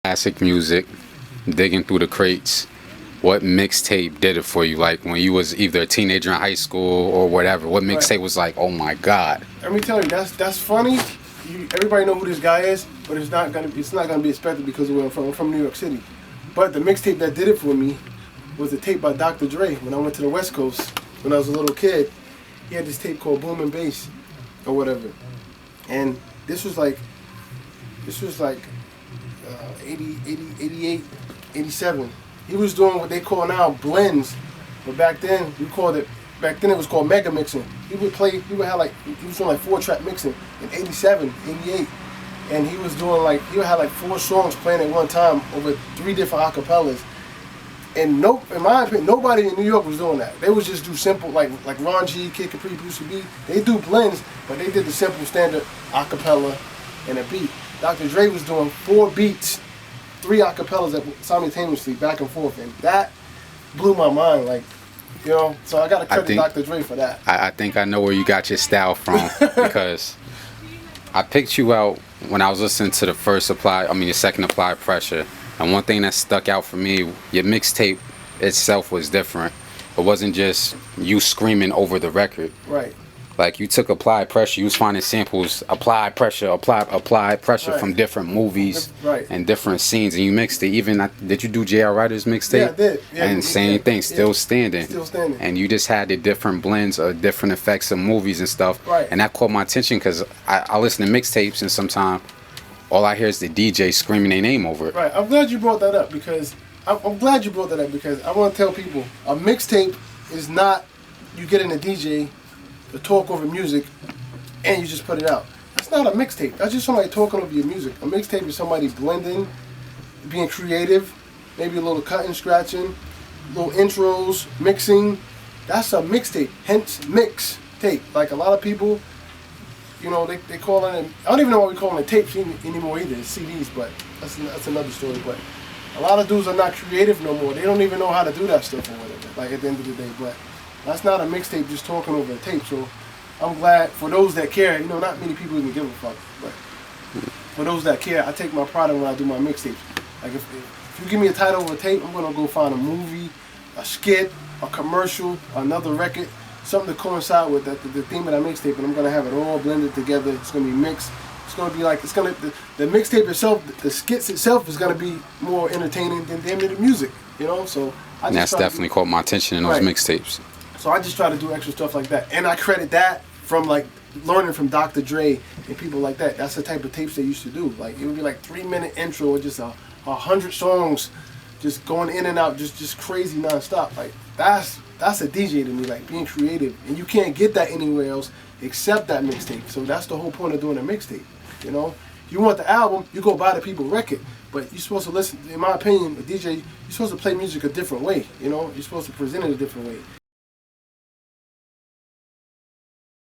classic music, digging through the crates. What mixtape did it for you? Like when you was either a teenager in high school or whatever. What mixtape was like, oh my God? Let me tell you, that's funny. Everybody know who this guy is, but it's not gonna be expected because of where I'm from. I'm from New York City. But the mixtape that did it for me was a tape by Dr. Dre. When I went to the West Coast, when I was a little kid, he had this tape called Boom and Bass or whatever. And this was like 80, 88, 87. He was doing what they call now blends, but back then it was called mega mixing. He was doing like 4-track mixing in 87, 88. And he would have like 4 songs playing at one time over 3 different acapellas. And in my opinion, nobody in New York was doing that. They would just do simple, like Ron G, Kid Capri, Bruce B. They do blends, but they did the simple standard acapella and a beat. Dr. Dre was doing 4 beats, 3 acapellas simultaneously, back and forth, and that blew my mind. So I got to credit Dr. Dre for that. I think I know where you got your style from because I picked you out when I was listening to your second Apply Pressure. And one thing that stuck out for me, your mixtape itself was different. It wasn't just you screaming over the record. Right. Like you took Apply Pressure, you was finding samples, apply pressure Right. from different movies Right. and different scenes, and you mixed it. Even did you do J.R. Ryder's mixtape? Yeah, I did. Yeah, and same thing, still yeah. standing. Still standing. And you just had the different blends of different effects of movies and stuff. Right. And that caught my attention because I listen to mixtapes and sometimes all I hear is the DJ screaming their name over it. Right. I'm glad you brought that up because I want to tell people a mixtape is not you get in a DJ to talk over music and you just put it out. That's not a mixtape. That's just somebody talking over your music. A mixtape is somebody blending, being creative, maybe a little cutting, scratching, little intros, mixing. That's a mixtape. Hence mix tape. Like a lot of people, they call it. I don't even know why we call it tapes anymore either. It's CDs, but that's another story. But a lot of dudes are not creative no more. They don't even know how to do that stuff or whatever. Like at the end of the day, but that's not a mixtape just talking over a tape. So I'm glad for those that care. Not many people even give a fuck, but for those that care, I take my pride in when I do my mixtapes. Like if you give me a title of a tape, I'm gonna go find a movie, a skit, a commercial, another record, something to coincide with the theme of that mixtape, and I'm gonna have it all blended together. It's gonna be mixed. It's gonna be the mixtape itself, the skits itself is gonna be more entertaining than damn near the music. So that's definitely caught my attention in those mixtapes. So I just try to do extra stuff like that, and I credit that from learning from Dr. Dre and people like that. That's the type of tapes they used to do. Like it would be 3-minute intro or just 100 songs, just going in and out, just crazy nonstop. Like that's a DJ to me, like being creative, and you can't get that anywhere else except that mixtape. So that's the whole point of doing a mixtape. You want the album, you go buy the people record, but you're supposed to listen. In my opinion, a DJ, you're supposed to play music a different way. You're supposed to present it a different way.